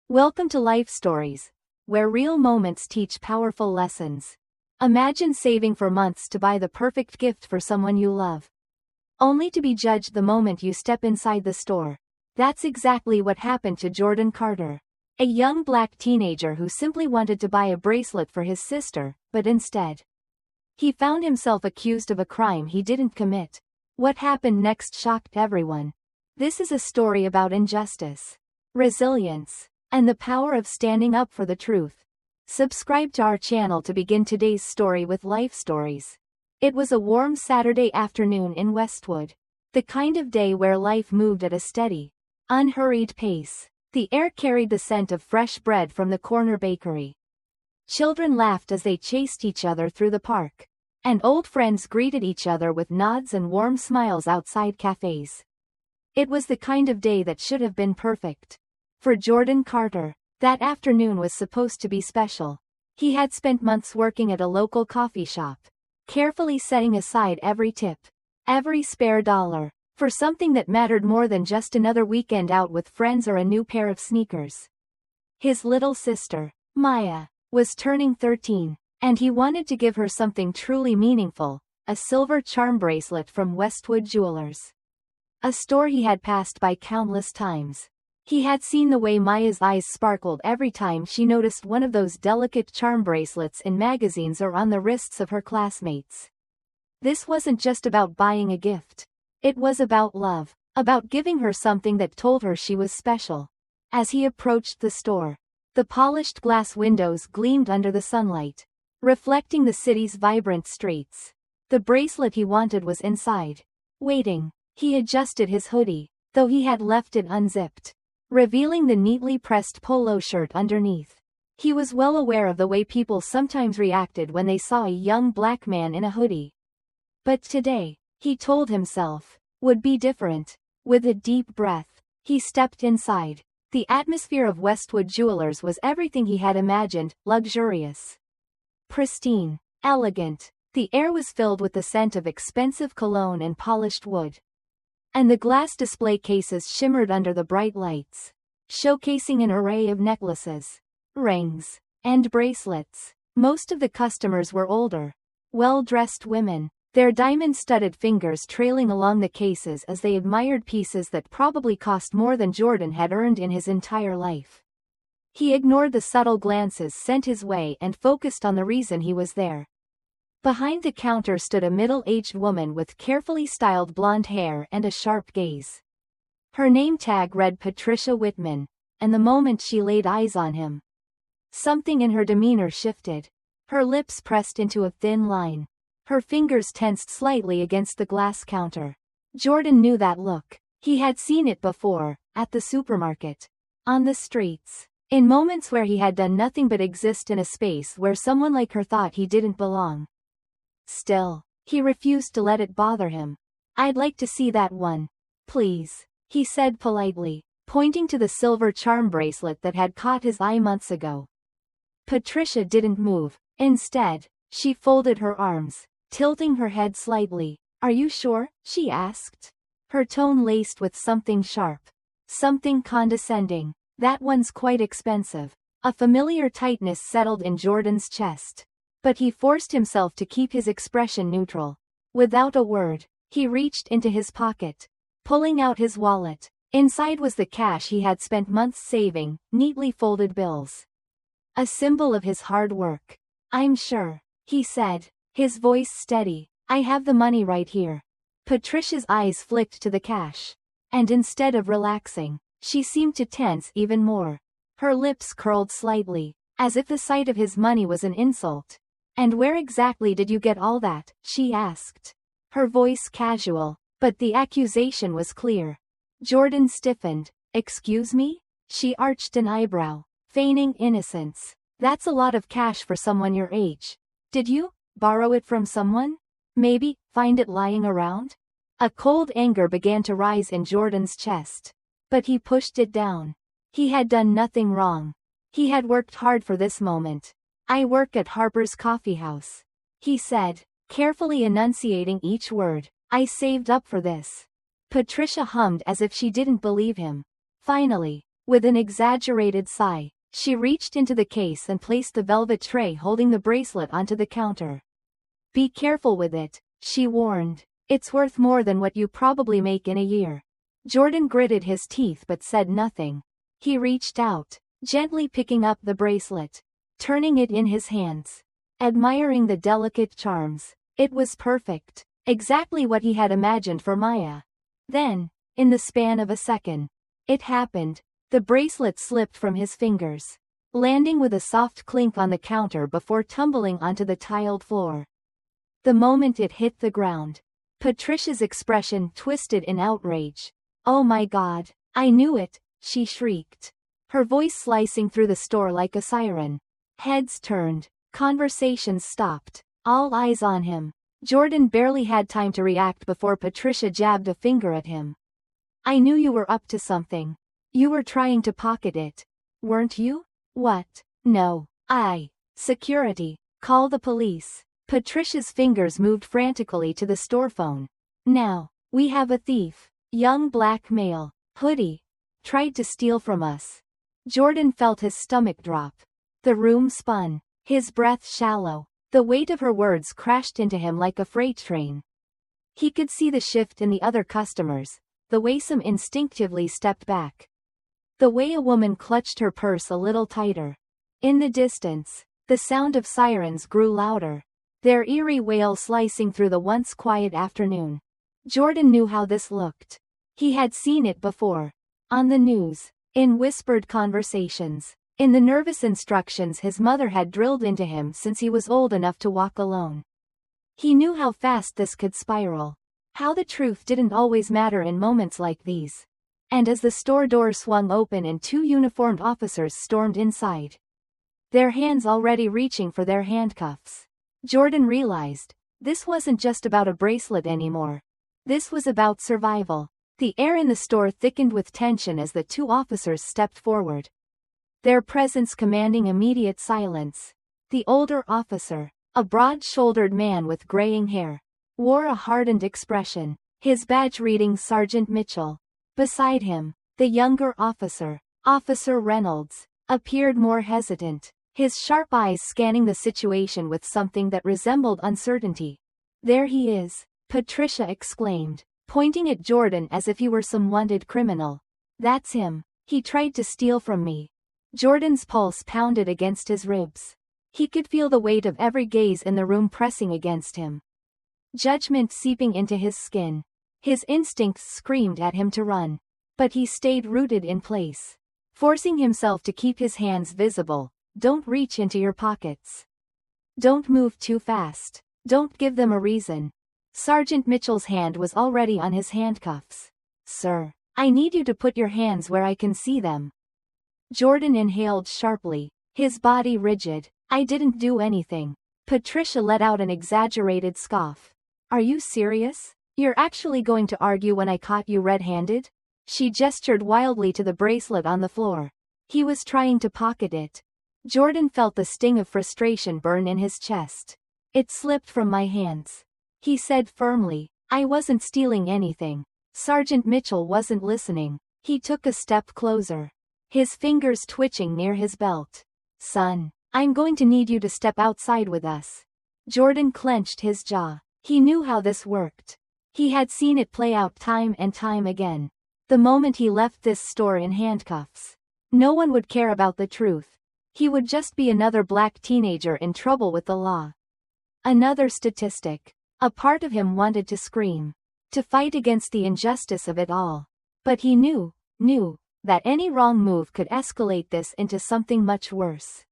Welcome to Life Stories, where real moments teach powerful lessons. Imagine saving for months to buy the perfect gift for someone you love, only to be judged the moment you step inside the store. That's exactly what happened to Jordan Carter, a young black teenager who simply wanted to buy a bracelet for his sister, but instead, he found himself accused of a crime he didn't commit. What happened next shocked everyone. This is a story about injustice, resilience, and the power of standing up for the truth. Subscribe to our channel to begin today's story with Life Stories. It was a warm Saturday afternoon in Westwood. The kind of day where life moved at a steady, unhurried pace. The air carried the scent of fresh bread from the corner bakery. Children laughed as they chased each other through the park, and old friends greeted each other with nods and warm smiles outside cafes. It was the kind of day that should have been perfect. For Jordan Carter, that afternoon was supposed to be special. He had spent months working at a local coffee shop, carefully setting aside every tip, every spare dollar, for something that mattered more than just another weekend out with friends or a new pair of sneakers. His little sister, Maya, was turning 13, and he wanted to give her something truly meaningful, a silver charm bracelet from Westwood Jewelers, a store he had passed by countless times. He had seen the way Maya's eyes sparkled every time she noticed one of those delicate charm bracelets in magazines or on the wrists of her classmates. This wasn't just about buying a gift. It was about love, about giving her something that told her she was special. As he approached the store, the polished glass windows gleamed under the sunlight, reflecting the city's vibrant streets. The bracelet he wanted was inside, waiting. He adjusted his hoodie, though he had left it unzipped, revealing the neatly pressed polo shirt underneath. He was well aware of the way people sometimes reacted when they saw a young black man in a hoodie. But today, he told himself, would be different. With a deep breath, he stepped inside. The atmosphere of Westwood Jewelers was everything he had imagined: luxurious, pristine, elegant. The air was filled with the scent of expensive cologne and polished wood, and the glass display cases shimmered under the bright lights, showcasing an array of necklaces, rings, and bracelets. Most of the customers were older, well-dressed women, their diamond-studded fingers trailing along the cases as they admired pieces that probably cost more than Jordan had earned in his entire life. He ignored the subtle glances sent his way and focused on the reason he was there. Behind the counter stood a middle-aged woman with carefully styled blonde hair and a sharp gaze. Her name tag read Patricia Whitman, and the moment she laid eyes on him, something in her demeanor shifted. Her lips pressed into a thin line. Her fingers tensed slightly against the glass counter. Jordan knew that look. He had seen it before, at the supermarket, on the streets, in moments where he had done nothing but exist in a space where someone like her thought he didn't belong. Still, he refused to let it bother him. I'd like to see that one, please, he said politely, pointing to the silver charm bracelet that had caught his eye months ago. Patricia didn't move. Instead, she folded her arms, tilting her head slightly. Are you sure? She asked, her tone laced with something sharp, something condescending. That one's quite expensive. A familiar tightness settled in Jordan's chest, but he forced himself to keep his expression neutral. Without a word, he reached into his pocket, pulling out his wallet. Inside was the cash he had spent months saving, neatly folded bills, a symbol of his hard work. I'm sure, he said, his voice steady. I have the money right here. Patricia's eyes flicked to the cash, and instead of relaxing, she seemed to tense even more. Her lips curled slightly, as if the sight of his money was an insult. And where exactly did you get all that? She asked, her voice casual, but the accusation was clear. Jordan stiffened. Excuse me? She arched an eyebrow, feigning innocence. That's a lot of cash for someone your age. Did you borrow it from someone? Maybe find it lying around? A cold anger began to rise in Jordan's chest, but he pushed it down. He had done nothing wrong. He had worked hard for this moment. I work at Harper's Coffee House, he said, carefully enunciating each word. I saved up for this. Patricia hummed as if she didn't believe him. Finally, With an exaggerated sigh, she reached into the case and placed the velvet tray holding the bracelet onto the counter. Be careful with it, she warned. It's worth more than what you probably make in a year. Jordan gritted his teeth but said nothing. He reached out, gently picking up the bracelet, turning it in his hands, admiring the delicate charms. It was perfect, exactly what he had imagined for Maya. Then, in the span of a second, it happened. The bracelet slipped from his fingers, landing with a soft clink on the counter before tumbling onto the tiled floor. The moment it hit the ground, Patricia's expression twisted in outrage. Oh my God, I knew it, she shrieked, her voice slicing through the store like a siren. Heads turned, conversations stopped, all eyes on him. Jordan barely had time to react before Patricia jabbed a finger at him. I knew you were up to something. You were trying to pocket it, weren't you? What? No. Security. Call the police. Patricia's fingers moved frantically to the store phone. Now, we have a thief. Young black male. Hoodie. Tried to steal from us. Jordan felt his stomach drop. The room spun. His breath shallow. The weight of her words crashed into him like a freight train. He could see the shift in the other customers, the way some instinctively stepped back. The way a woman clutched her purse a little tighter. In the distance, the sound of sirens grew louder, their eerie wail slicing through the once quiet afternoon. Jordan knew how this looked. He had seen it before. On the news, in whispered conversations, in the nervous instructions his mother had drilled into him since he was old enough to walk alone. He knew how fast this could spiral. How the truth didn't always matter in moments like these. And as the store door swung open and two uniformed officers stormed inside, their hands already reaching for their handcuffs, Jordan realized, this wasn't just about a bracelet anymore. This was about survival. The air in the store thickened with tension as the two officers stepped forward, their presence commanding immediate silence. The older officer, a broad-shouldered man with graying hair, wore a hardened expression, his badge reading Sergeant Mitchell. Beside him, the younger officer, Officer Reynolds, appeared more hesitant, his sharp eyes scanning the situation with something that resembled uncertainty. There he is, Patricia exclaimed, pointing at Jordan as if he were some wanted criminal. That's him. He tried to steal from me. Jordan's pulse pounded against his ribs. He could feel the weight of every gaze in the room pressing against him. Judgment seeping into his skin. His instincts screamed at him to run. But he stayed rooted in place, forcing himself to keep his hands visible. Don't reach into your pockets. Don't move too fast. Don't give them a reason. Sergeant Mitchell's hand was already on his handcuffs. Sir, I need you to put your hands where I can see them. Jordan inhaled sharply, his body rigid. I didn't do anything. Patricia let out an exaggerated scoff. Are you serious? You're actually going to argue when I caught you red-handed? She gestured wildly to the bracelet on the floor. He was trying to pocket it. Jordan felt the sting of frustration burn in his chest. It slipped from my hands, he said firmly. I wasn't stealing anything. Sergeant Mitchell wasn't listening. He took a step closer, his fingers twitching near his belt. Son, I'm going to need you to step outside with us. Jordan clenched his jaw. He knew how this worked. He had seen it play out time and time again. The moment he left this store in handcuffs, no one would care about the truth. He would just be another black teenager in trouble with the law. Another statistic. A part of him wanted to scream, to fight against the injustice of it all. But he knew that any wrong move could escalate this into something much worse.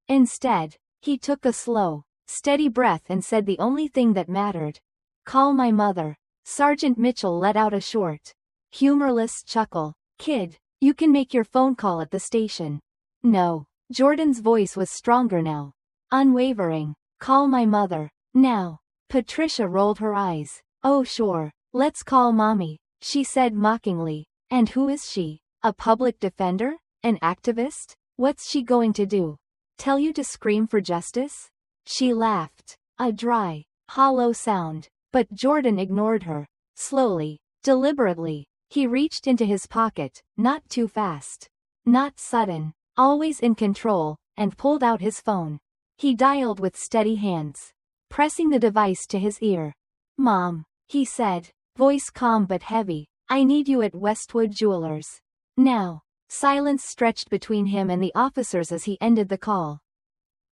Instead, he took a slow, steady breath and said the only thing that mattered. Call my mother. Sergeant Mitchell let out a short, humorless chuckle. Kid, you can make your phone call at the station. No. Jordan's voice was stronger now. Unwavering. Call my mother. Now. Patricia rolled her eyes. Oh sure. Let's call mommy, she said mockingly. And who is she? A public defender? An activist? What's she going to do? Tell you to scream for justice? She laughed. A dry, hollow sound. But Jordan ignored her. Slowly, deliberately, he reached into his pocket, not too fast. Not sudden, always in control, and pulled out his phone. He dialed with steady hands, pressing the device to his ear. "Mom," he said, voice calm but heavy, "I need you at Westwood Jewelers. Now." Silence stretched between him and the officers as he ended the call.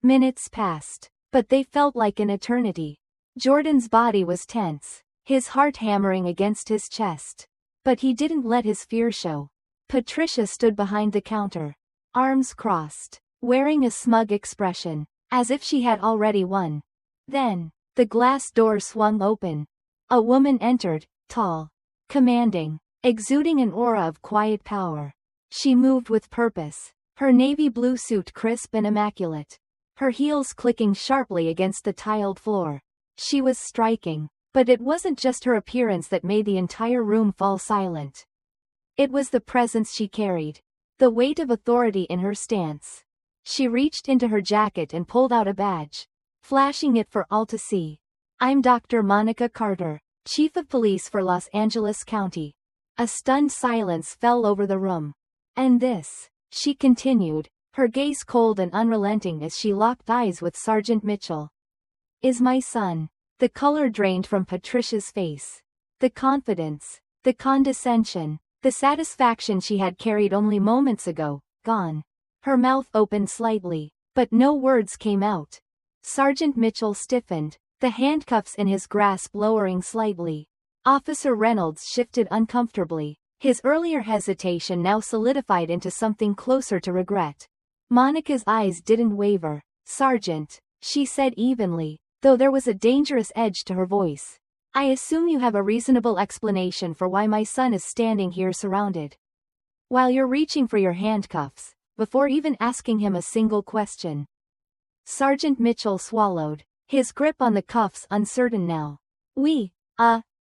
Minutes passed, but they felt like an eternity. Jordan's body was tense, his heart hammering against his chest. But he didn't let his fear show. Patricia stood behind the counter, arms crossed, wearing a smug expression, as if she had already won. Then, the glass door swung open. A woman entered, tall, commanding, exuding an aura of quiet power. She moved with purpose, her navy blue suit crisp and immaculate, her heels clicking sharply against the tiled floor. She was striking, but it wasn't just her appearance that made the entire room fall silent. It was the presence she carried, the weight of authority in her stance. She reached into her jacket and pulled out a badge, flashing it for all to see. "I'm Dr. Monica Carter, Chief of Police for Los Angeles County." A stunned silence fell over the room. "And this," she continued, her gaze cold and unrelenting as she locked eyes with Sergeant Mitchell, "is my son." The color drained from Patricia's face. The confidence, the condescension, the satisfaction she had carried only moments ago, gone. Her mouth opened slightly, but no words came out. Sergeant Mitchell stiffened, the handcuffs in his grasp lowering slightly. Officer Reynolds shifted uncomfortably, his earlier hesitation now solidified into something closer to regret. Monica's eyes didn't waver. "Sergeant," she said evenly, though there was a dangerous edge to her voice, "I assume you have a reasonable explanation for why my son is standing here surrounded. While you're reaching for your handcuffs, before even asking him a single question." Sergeant Mitchell swallowed, his grip on the cuffs uncertain now. "We,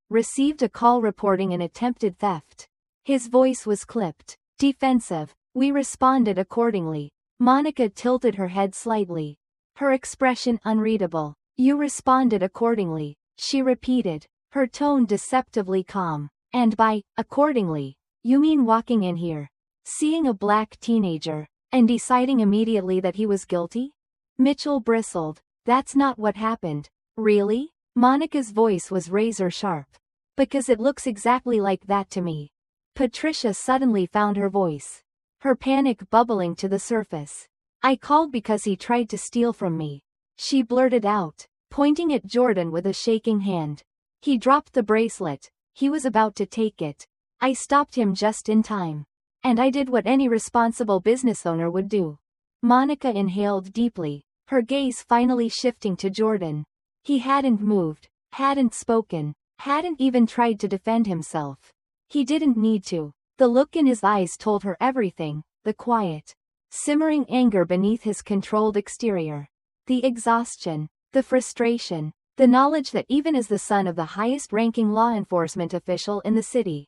received a call reporting an attempted theft." His voice was clipped, defensive. "We responded accordingly." Monica tilted her head slightly, her expression unreadable. "You responded accordingly," she repeated, her tone deceptively calm. "And by accordingly, you mean walking in here, seeing a black teenager, and deciding immediately that he was guilty?" Mitchell bristled. "That's not what happened." "Really?" Monica's voice was razor sharp. "Because it looks exactly like that to me." Patricia suddenly found her voice, her panic bubbling to the surface. "I called because he tried to steal from me," she blurted out, pointing at Jordan with a shaking hand. "He dropped the bracelet. He was about to take it. I stopped him just in time. And I did what any responsible business owner would do." Monica inhaled deeply, her gaze finally shifting to Jordan. He hadn't moved, hadn't spoken, hadn't even tried to defend himself. He didn't need to. The look in his eyes told her everything, the quiet, simmering anger beneath his controlled exterior. The exhaustion, the frustration, the knowledge that even as the son of the highest-ranking law enforcement official in the city,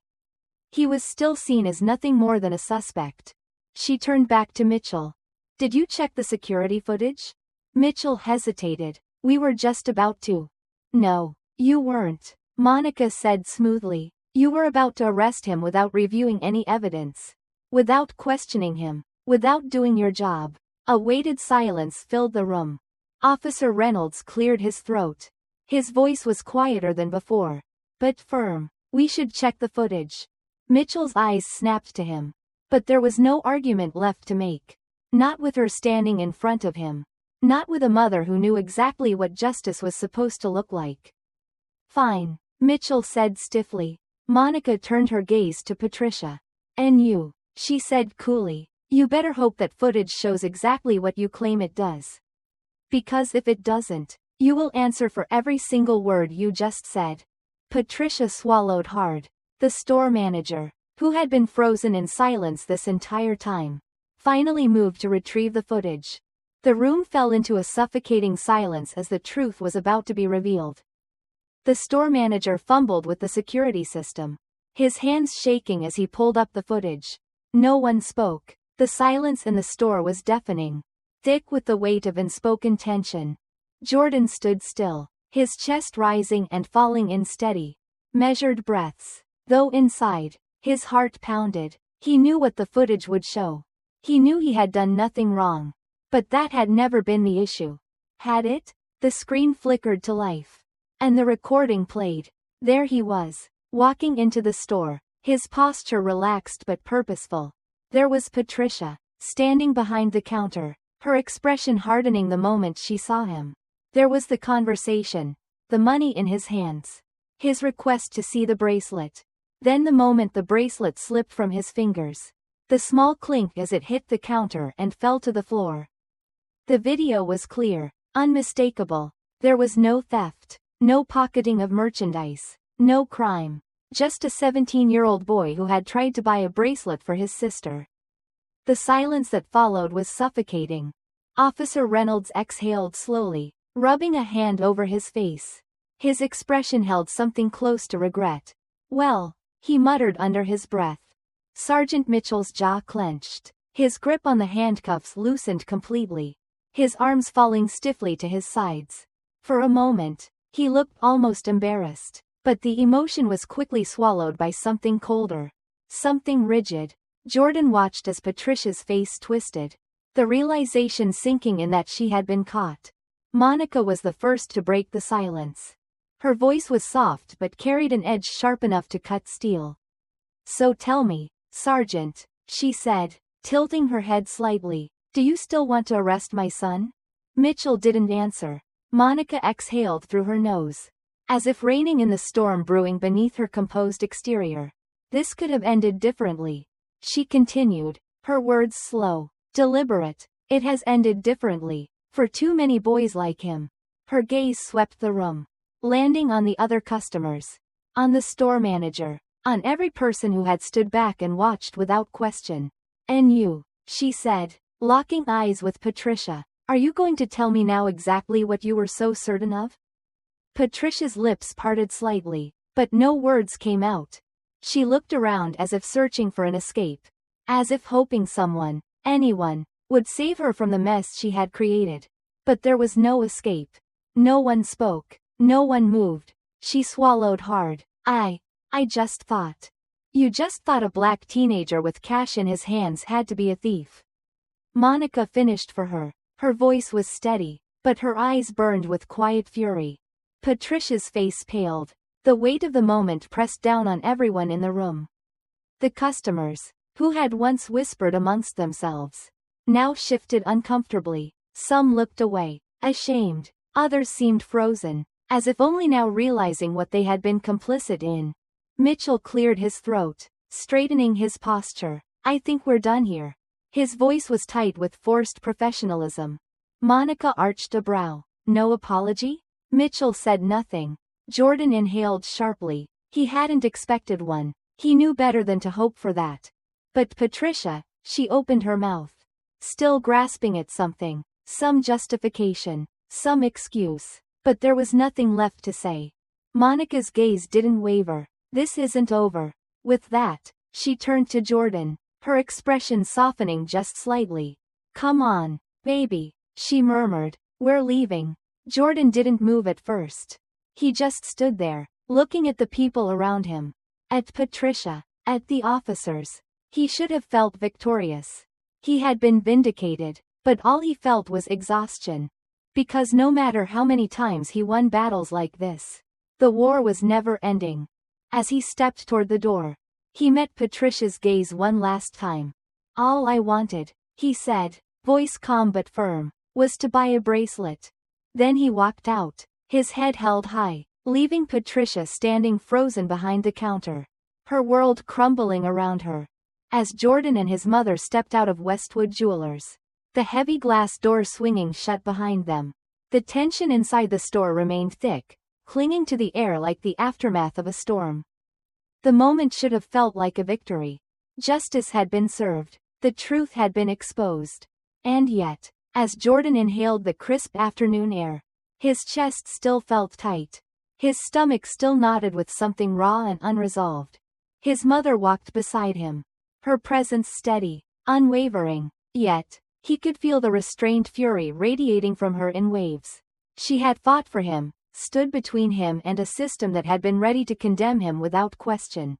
he was still seen as nothing more than a suspect. She turned back to Mitchell. "Did you check the security footage?" Mitchell hesitated. "We were just about to." "No, you weren't," Monica said smoothly. "You were about to arrest him without reviewing any evidence, without questioning him, without doing your job." A weighted silence filled the room. Officer Reynolds cleared his throat. His voice was quieter than before, but firm. "We should check the footage." Mitchell's eyes snapped to him. But there was no argument left to make. Not with her standing in front of him. Not with a mother who knew exactly what justice was supposed to look like. "Fine," Mitchell said stiffly. Monica turned her gaze to Patricia. "And you," she said coolly, "you better hope that footage shows exactly what you claim it does. Because if it doesn't, you will answer for every single word you just said." Patricia swallowed hard. The store manager, who had been frozen in silence this entire time, finally moved to retrieve the footage. The room fell into a suffocating silence as the truth was about to be revealed. The store manager fumbled with the security system, his hands shaking as he pulled up the footage. No one spoke. The silence in the store was deafening, thick with the weight of unspoken tension. Jordan stood still, his chest rising and falling in steady, measured breaths. Though inside, his heart pounded. He knew what the footage would show. He knew he had done nothing wrong. But that had never been the issue. Had it? The screen flickered to life. And the recording played. There he was, walking into the store, his posture relaxed but purposeful. There was Patricia, standing behind the counter, her expression hardening the moment she saw him. There was the conversation, the money in his hands, his request to see the bracelet. Then the moment the bracelet slipped from his fingers. The small clink as it hit the counter and fell to the floor. The video was clear, unmistakable. There was no theft, no pocketing of merchandise, no crime. Just a 17-year-old boy who had tried to buy a bracelet for his sister. The silence that followed was suffocating. Officer Reynolds exhaled slowly, rubbing a hand over his face. His expression held something close to regret. Well, he muttered under his breath. Sergeant Mitchell's jaw clenched. His grip on the handcuffs loosened completely. His arms falling stiffly to his sides. For a moment, he looked almost embarrassed, but the emotion was quickly swallowed by something colder. Something rigid. Jordan watched as Patricia's face twisted. The realization sinking in that she had been caught. Monica was the first to break the silence. Her voice was soft but carried an edge sharp enough to cut steel. So tell me, Sergeant, she said, tilting her head slightly, do you still want to arrest my son? Mitchell didn't answer. Monica exhaled through her nose, as if reining in the storm brewing beneath her composed exterior. This could have ended differently. She continued, her words slow, deliberate. It has ended differently, for too many boys like him. Her gaze swept the room, landing on the other customers, on the store manager, on every person who had stood back and watched without question. And you, she said, locking eyes with Patricia, are you going to tell me now exactly what you were so certain of? Patricia's lips parted slightly, but no words came out. She looked around as if searching for an escape, as if hoping someone, anyone, would save her from the mess she had created. But there was no escape. No one spoke, no one moved. She swallowed hard. I just thought. You just thought a black teenager with cash in his hands had to be a thief. Monica finished for her. Her voice was steady, but her eyes burned with quiet fury. Patricia's face paled. The weight of the moment pressed down on everyone in the room. The customers, who had once whispered amongst themselves, now shifted uncomfortably. Some looked away, ashamed. Others seemed frozen, as if only now realizing what they had been complicit in. Mitchell cleared his throat, straightening his posture. I think we're done here. His voice was tight with forced professionalism. Monica arched a brow. No apology? Mitchell said nothing. Jordan inhaled sharply. He hadn't expected one. He knew better than to hope for that. But Patricia, she opened her mouth, still grasping at something, some justification, some excuse. But there was nothing left to say. Monica's gaze didn't waver. This isn't over. With that, she turned to Jordan, her expression softening just slightly. Come on, baby, she murmured. We're leaving. Jordan didn't move at first. He just stood there, looking at the people around him. At Patricia, at the officers. He should have felt victorious. He had been vindicated, but all he felt was exhaustion. Because no matter how many times he won battles like this, the war was never ending. As he stepped toward the door, he met Patricia's gaze one last time. All I wanted, he said, voice calm but firm, was to buy a bracelet. Then he walked out, his head held high, leaving Patricia standing frozen behind the counter, her world crumbling around her. As Jordan and his mother stepped out of Westwood Jewelers, the heavy glass door swinging shut behind them, the tension inside the store remained thick, clinging to the air like the aftermath of a storm. The moment should have felt like a victory. Justice had been served, the truth had been exposed. And yet, as Jordan inhaled the crisp afternoon air, his chest still felt tight. His stomach still knotted with something raw and unresolved. His mother walked beside him, her presence steady, unwavering, yet, he could feel the restrained fury radiating from her in waves. She had fought for him, stood between him and a system that had been ready to condemn him without question.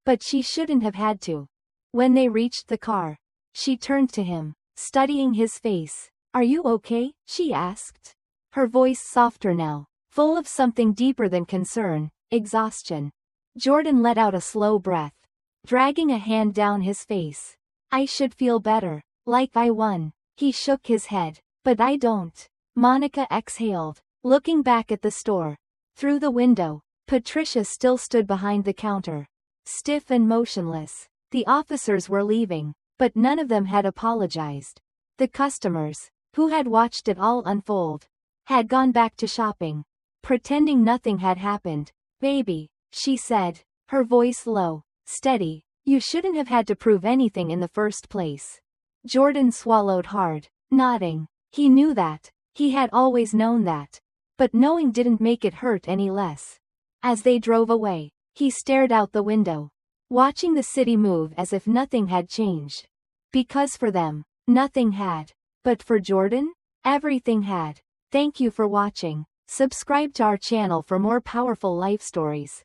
But she shouldn't have had to. When they reached the car, She turned to him, studying his face. Are you okay? She asked. Her voice softer now, full of something deeper than concern, exhaustion. Jordan let out a slow breath, dragging a hand down his face. I should feel better, like I won. He shook his head. But I don't. Monica exhaled, looking back at the store. Through the window, Patricia still stood behind the counter, stiff and motionless. The officers were leaving, but none of them had apologized. The customers, who had watched it all unfold, had gone back to shopping, pretending nothing had happened. Baby, she said, her voice low, steady, you shouldn't have had to prove anything in the first place. Jordan swallowed hard, nodding. He knew that. He had always known that. But knowing didn't make it hurt any less. As they drove away, he stared out the window, watching the city move as if nothing had changed. Because for them, nothing had. But for Jordan, everything had. Thank you for watching. Subscribe to our channel for more powerful life stories.